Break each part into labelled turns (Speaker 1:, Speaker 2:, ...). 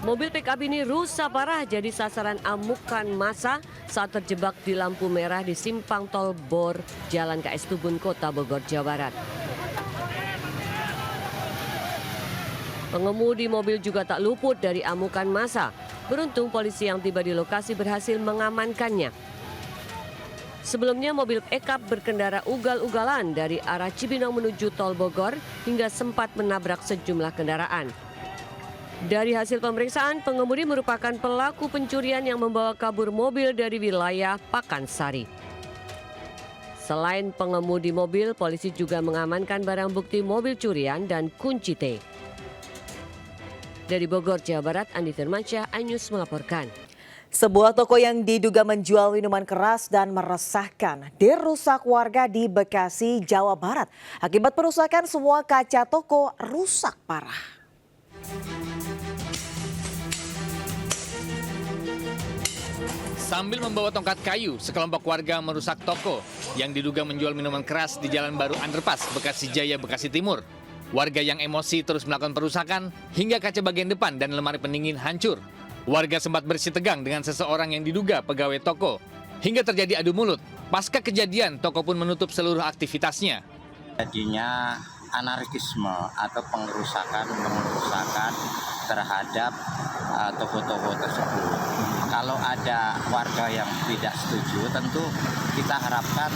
Speaker 1: Mobil pickup ini rusak parah jadi sasaran amukan massa saat terjebak di lampu merah di simpang tol Bor, Jalan KS Tubun, Kota Bogor, Jawa Barat. Pengemudi mobil juga tak luput dari amukan massa. Beruntung polisi yang tiba di lokasi berhasil mengamankannya. Sebelumnya mobil pickup berkendara ugal-ugalan dari arah Cibinong menuju tol Bogor hingga sempat menabrak sejumlah kendaraan. Dari hasil pemeriksaan, pengemudi merupakan pelaku pencurian yang membawa kabur mobil dari wilayah Pakansari. Selain pengemudi mobil, polisi juga mengamankan barang bukti mobil curian dan kunci T. Dari Bogor, Jawa Barat, Andi Firmansyah, iNews melaporkan.
Speaker 2: Sebuah toko yang diduga menjual minuman keras dan meresahkan dirusak warga di Bekasi, Jawa Barat. Akibat perusakan, semua kaca toko rusak parah.
Speaker 3: Sambil membawa tongkat kayu, sekelompok warga merusak toko yang diduga menjual minuman keras di Jalan Baru Underpass, Bekasi Jaya, Bekasi Timur. Warga yang emosi terus melakukan perusakan hingga kaca bagian depan dan lemari pendingin hancur. Warga sempat bersih tegang dengan seseorang yang diduga pegawai toko. Hingga terjadi adu mulut. Pasca kejadian, toko pun menutup seluruh aktivitasnya.
Speaker 4: Jadinya anarkisme atau pengerusakan terhadap toko-toko tersebut. Kalau ada warga yang tidak setuju, tentu kita harapkan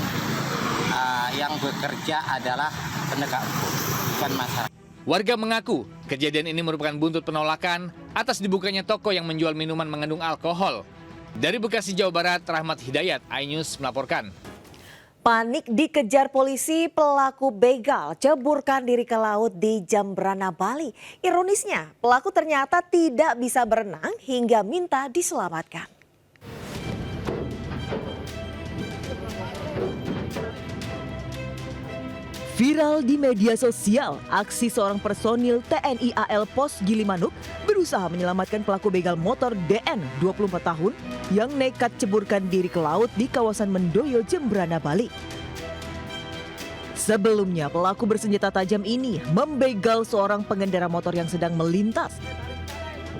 Speaker 4: yang bekerja adalah penegak hukum, bukan masyarakat.
Speaker 3: Warga mengaku kejadian ini merupakan buntut penolakan atas dibukanya toko yang menjual minuman mengandung alkohol. Dari Bekasi, Jawa Barat, Rahmat Hidayat, iNews melaporkan.
Speaker 2: Panik dikejar polisi, pelaku begal ceburkan diri ke laut di Jembrana, Bali. Ironisnya, pelaku ternyata tidak bisa berenang hingga minta diselamatkan. Viral di media sosial, aksi seorang personil TNI AL Pos Gilimanuk berusaha menyelamatkan pelaku begal motor DN 24 tahun yang nekat ceburkan diri ke laut di kawasan Mendoyo, Jembrana, Bali. Sebelumnya, pelaku bersenjata tajam ini membegal seorang pengendara motor yang sedang melintas.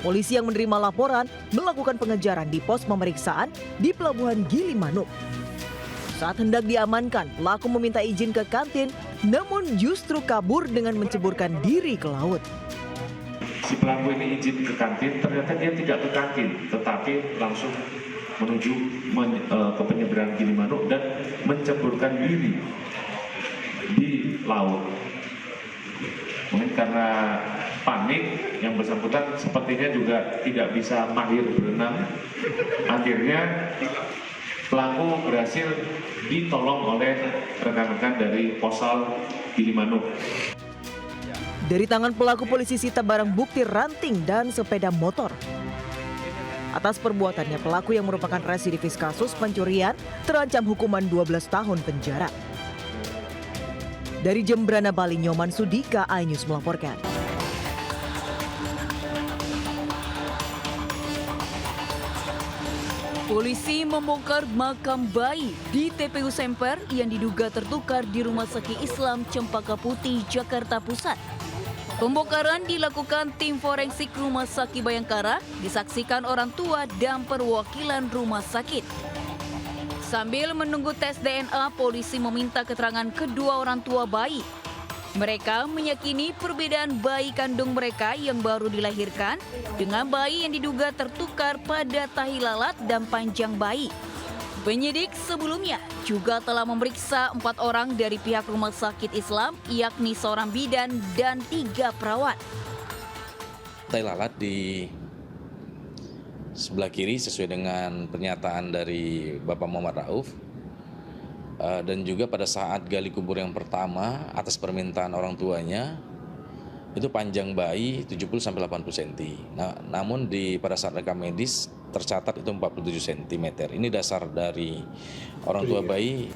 Speaker 2: Polisi yang menerima laporan melakukan pengejaran di pos pemeriksaan di Pelabuhan Gilimanuk. Saat hendak diamankan, pelaku meminta izin ke kantin, namun justru kabur dengan menceburkan diri ke laut.
Speaker 5: Si pelaku ini izin ke kantin, ternyata dia tidak ke kantin, tetapi langsung menuju ke penyeberangan Gilimanuk dan menceburkan diri di laut. Mungkin karena panik, yang bersangkutan sepertinya juga tidak bisa mahir berenang. Akhirnya pelaku berhasil ditolong oleh rekan-rekan dari Posal Gilimanuk.
Speaker 2: Dari tangan pelaku, polisi sita barang bukti ranting dan sepeda motor. Atas perbuatannya, pelaku yang merupakan residivis kasus pencurian terancam hukuman 12 tahun penjara. Dari Jembrana, Bali, Nyoman Sudika, iNews melaporkan.
Speaker 6: Polisi membongkar makam bayi di TPU Semper yang diduga tertukar di Rumah Sakit Islam Cempaka Putih, Jakarta Pusat. Pembongkaran dilakukan tim forensik Rumah Sakit Bayangkara, disaksikan orang tua dan perwakilan rumah sakit. Sambil menunggu tes DNA, polisi meminta keterangan kedua orang tua bayi. Mereka meyakini perbedaan bayi kandung mereka yang baru dilahirkan dengan bayi yang diduga tertukar pada tahi lalat dan panjang bayi. Penyidik sebelumnya juga telah memeriksa 4 orang dari pihak Rumah Sakit Islam, yakni seorang bidan dan 3 perawat.
Speaker 7: Tahi lalat di sebelah kiri sesuai dengan pernyataan dari Bapak Muhammad Rauf. Dan juga pada saat gali kubur yang pertama atas permintaan orang tuanya itu panjang bayi 70-80 cm. Namun pada saat rekam medis tercatat itu 47 cm. Ini dasar dari orang tua bayi.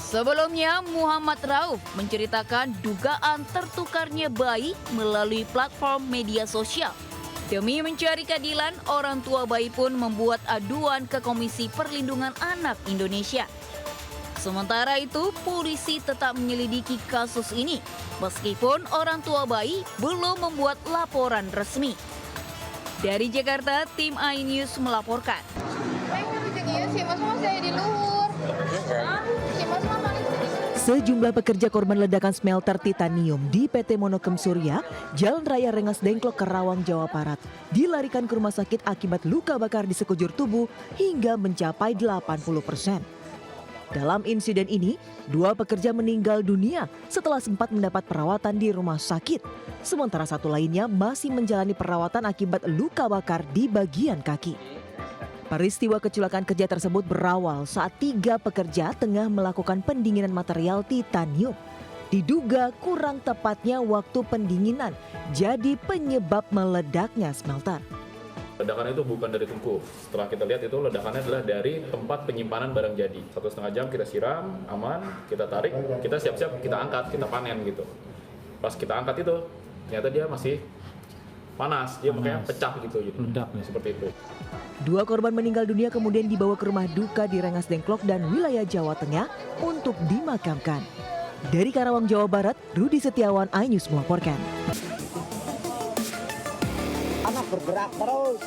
Speaker 6: Sebelumnya, Muhammad Rauf menceritakan dugaan tertukarnya bayi melalui platform media sosial. Demi mencari keadilan, orang tua bayi pun membuat aduan ke Komisi Perlindungan Anak Indonesia. Sementara itu, polisi tetap menyelidiki kasus ini, meskipun orang tua bayi belum membuat laporan resmi. Dari Jakarta, tim iNews melaporkan.
Speaker 2: Sejumlah pekerja korban ledakan smelter titanium di PT Monokem Surya, Jalan Raya Rengas Dengklok, Karawang, Jawa Barat, dilarikan ke rumah sakit akibat luka bakar di sekujur tubuh hingga mencapai 80%. Dalam insiden ini, 2 pekerja meninggal dunia setelah sempat mendapat perawatan di rumah sakit. Sementara 1 lainnya masih menjalani perawatan akibat luka bakar di bagian kaki. Peristiwa kecelakaan kerja tersebut berawal saat 3 pekerja tengah melakukan pendinginan material titanium. Diduga kurang tepatnya waktu pendinginan, jadi penyebab meledaknya smelter.
Speaker 8: Ledakan itu bukan dari tungku. Setelah kita lihat itu ledakannya adalah dari tempat penyimpanan barang jadi. 1,5 jam kita siram, aman, kita tarik, kita siap-siap, kita angkat, kita panen gitu. Pas kita angkat itu, ternyata dia masih panas, dia makanya pecah gitu. Ledak seperti itu.
Speaker 2: 2 korban meninggal dunia kemudian dibawa ke rumah duka di Rengas Dengklok dan wilayah Jawa Tengah untuk dimakamkan. Dari Karawang, Jawa Barat, Rudi Setiawan, iNews melaporkan.
Speaker 9: Anak bergerak terus.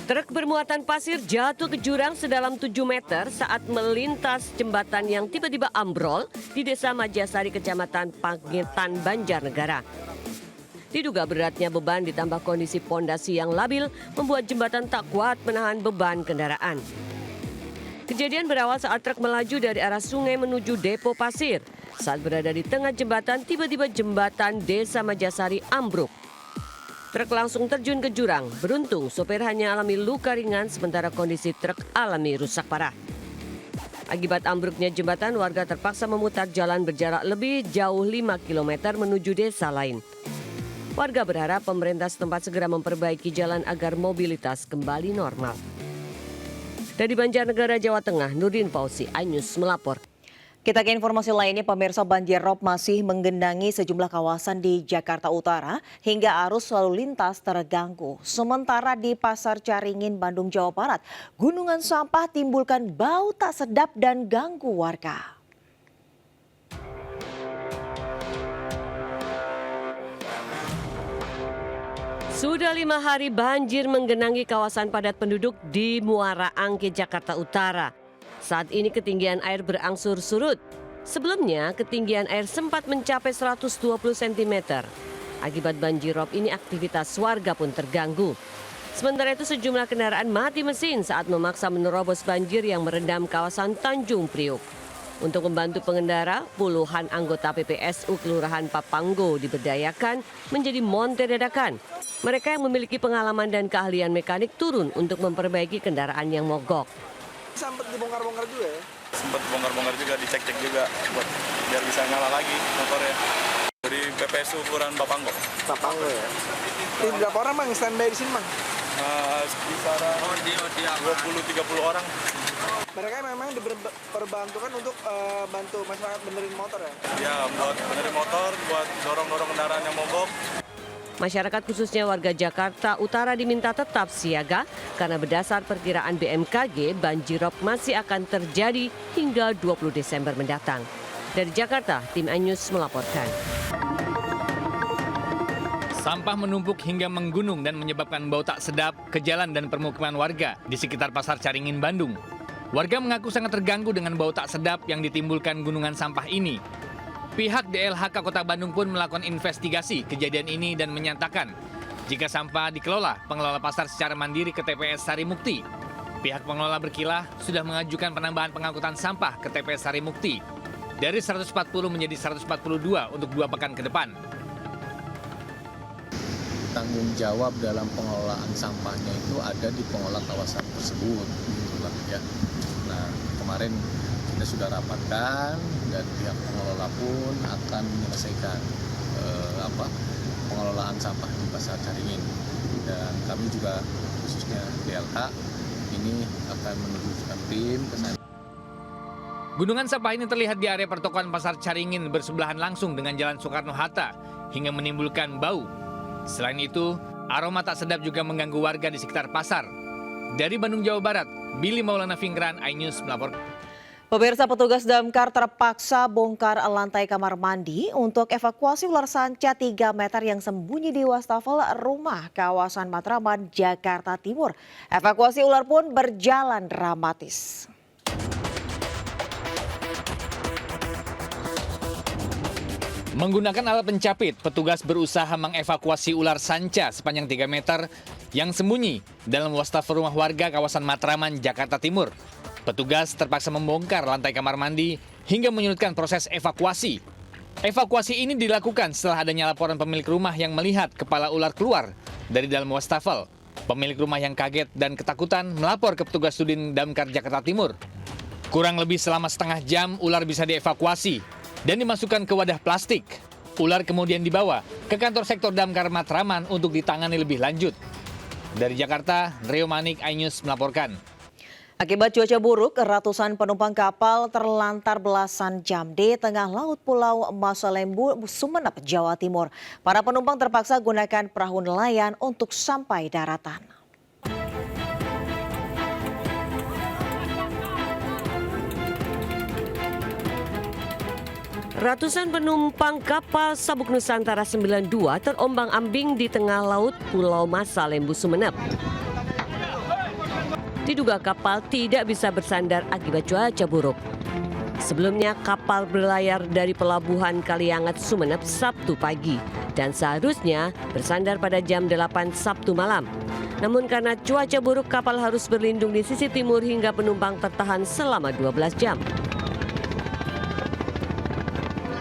Speaker 1: Truk bermuatan pasir jatuh ke jurang sedalam 7 meter saat melintas jembatan yang tiba-tiba ambrol di Desa Majasari, Kecamatan Pagetan, Banjarnegara. Diduga beratnya beban ditambah kondisi pondasi yang labil membuat jembatan tak kuat menahan beban kendaraan. Kejadian berawal saat truk melaju dari arah sungai menuju depo pasir. Saat berada di tengah jembatan, tiba-tiba jembatan Desa Majasari ambruk. Truk langsung terjun ke jurang. Beruntung sopir hanya alami luka ringan sementara kondisi truk alami rusak parah. Akibat ambruknya jembatan, warga terpaksa memutar jalan berjarak lebih jauh 5 km menuju desa lain. Warga berharap pemerintah setempat segera memperbaiki jalan agar mobilitas kembali normal. Dari Banjarnegara, Jawa Tengah, Nurdin Fauzi, iNews melapor.
Speaker 10: Kita ke informasi lainnya, pemirsa, banjir rob masih menggenangi sejumlah kawasan di Jakarta Utara hingga arus lalu lintas terganggu. Sementara di Pasar Caringin, Bandung, Jawa Barat, gunungan sampah timbulkan bau tak sedap dan ganggu warga.
Speaker 1: Sudah 5 hari banjir menggenangi kawasan padat penduduk di Muara Angke, Jakarta Utara. Saat ini ketinggian air berangsur surut. Sebelumnya ketinggian air sempat mencapai 120 cm. Akibat banjir rob ini aktivitas warga pun terganggu. Sementara itu sejumlah kendaraan mati mesin saat memaksa menerobos banjir yang merendam kawasan Tanjung Priuk. Untuk membantu pengendara, puluhan anggota PPSU Kelurahan Papanggo diberdayakan menjadi montir dadakan. Mereka yang memiliki pengalaman dan keahlian mekanik turun untuk memperbaiki kendaraan yang mogok.
Speaker 11: Sempat dibongkar-bongkar juga ya?
Speaker 12: Sempat bongkar-bongkar juga, dicek-cek juga buat biar bisa nyala lagi motornya. Dari PPSU Kelurahan Papanggo. Papanggo ya?
Speaker 11: Ini berapa orang Bang standby di sini Bang?
Speaker 12: Sekitar 20-30 orang.
Speaker 11: Mereka memang diperbantukan untuk bantu masyarakat benerin motor ya?
Speaker 12: Ya, buat benerin motor, buat dorong-dorong kendaraan yang mogok.
Speaker 1: Masyarakat khususnya warga Jakarta Utara diminta tetap siaga karena berdasar perkiraan BMKG banjir rob masih akan terjadi hingga 20 Desember mendatang. Dari Jakarta, tim iNews melaporkan.
Speaker 3: Sampah menumpuk hingga menggunung dan menyebabkan bau tak sedap ke jalan dan permukiman warga di sekitar Pasar Caringin, Bandung. Warga mengaku sangat terganggu dengan bau tak sedap yang ditimbulkan gunungan sampah ini. Pihak DLHK Kota Bandung pun melakukan investigasi kejadian ini dan menyatakan jika sampah dikelola pengelola pasar secara mandiri ke TPS Sarimukti. Pihak pengelola berkilah sudah mengajukan penambahan pengangkutan sampah ke TPS Sarimukti dari 140 menjadi 142 untuk 2 pekan ke depan.
Speaker 13: Tanggung jawab dalam pengelolaan sampahnya itu ada di pengelola kawasan tersebut. Ya. Nah, kemarin kita sudah rapatkan dan pihak pengelola pun akan menyelesaikan pengelolaan sampah di Pasar Caringin. Dan kami juga khususnya DLH ini akan menunjukkan tim ke sana.
Speaker 3: Gunungan sampah ini terlihat di area pertokoan Pasar Caringin bersebelahan langsung dengan Jalan Soekarno-Hatta hingga menimbulkan bau. Selain itu, aroma tak sedap juga mengganggu warga di sekitar pasar. Dari Bandung, Jawa Barat, Billy Maulana Fingran, iNews melaporkan.
Speaker 10: Pemirsa, petugas damkar terpaksa bongkar lantai kamar mandi untuk evakuasi ular sanca 3 meter yang sembunyi di wastafel rumah kawasan Matraman, Jakarta Timur. Evakuasi ular pun berjalan dramatis.
Speaker 3: Menggunakan alat pencapit, petugas berusaha mengevakuasi ular sanca sepanjang 3 meter yang sembunyi dalam wastafel rumah warga kawasan Matraman, Jakarta Timur. Petugas terpaksa membongkar lantai kamar mandi hingga menyulitkan proses evakuasi. Evakuasi ini dilakukan setelah adanya laporan pemilik rumah yang melihat kepala ular keluar dari dalam wastafel. Pemilik rumah yang kaget dan ketakutan melapor ke petugas Sudin Damkar Jakarta Timur. Kurang lebih selama setengah jam ular bisa dievakuasi dan dimasukkan ke wadah plastik. Ular kemudian dibawa ke kantor sektor Damkar Matraman untuk ditangani lebih lanjut. Dari Jakarta, Rio Manik, iNews melaporkan.
Speaker 10: Akibat cuaca buruk, ratusan penumpang kapal terlantar belasan jam di tengah laut Pulau Masalembu, Sumeneb, Jawa Timur. Para penumpang terpaksa gunakan perahu nelayan untuk sampai daratan.
Speaker 1: Ratusan penumpang kapal Sabuk Nusantara 92 terombang-ambing di tengah laut Pulau Masalembu, Sumeneb. Diduga kapal tidak bisa bersandar akibat cuaca buruk. Sebelumnya kapal berlayar dari pelabuhan Kaliangat, Sumeneb Sabtu pagi dan seharusnya bersandar pada jam 8 Sabtu malam. Namun karena cuaca buruk kapal harus berlindung di sisi timur hingga penumpang tertahan selama 12 jam.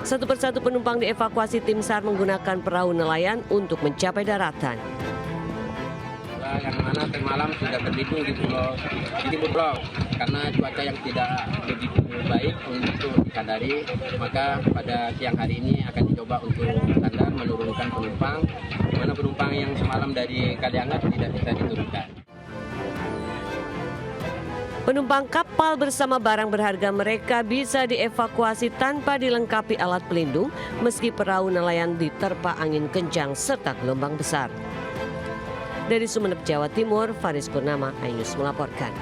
Speaker 1: Satu persatu penumpang dievakuasi tim SAR menggunakan perahu nelayan untuk mencapai daratan.
Speaker 14: Yang mana tengah malam sudah berlindung di timur pulau karena cuaca yang tidak begitu baik untuk dikandari, maka pada siang hari ini akan dicoba untuk standar menurunkan penumpang, mana penumpang yang semalam dari Kaliangat tidak bisa diturunkan.
Speaker 1: Penumpang kapal bersama barang berharga mereka bisa dievakuasi tanpa dilengkapi alat pelindung meski perahu nelayan diterpa angin kencang serta gelombang besar. Dari Sumeneb, Jawa Timur, Faris Purnama, iNews melaporkan.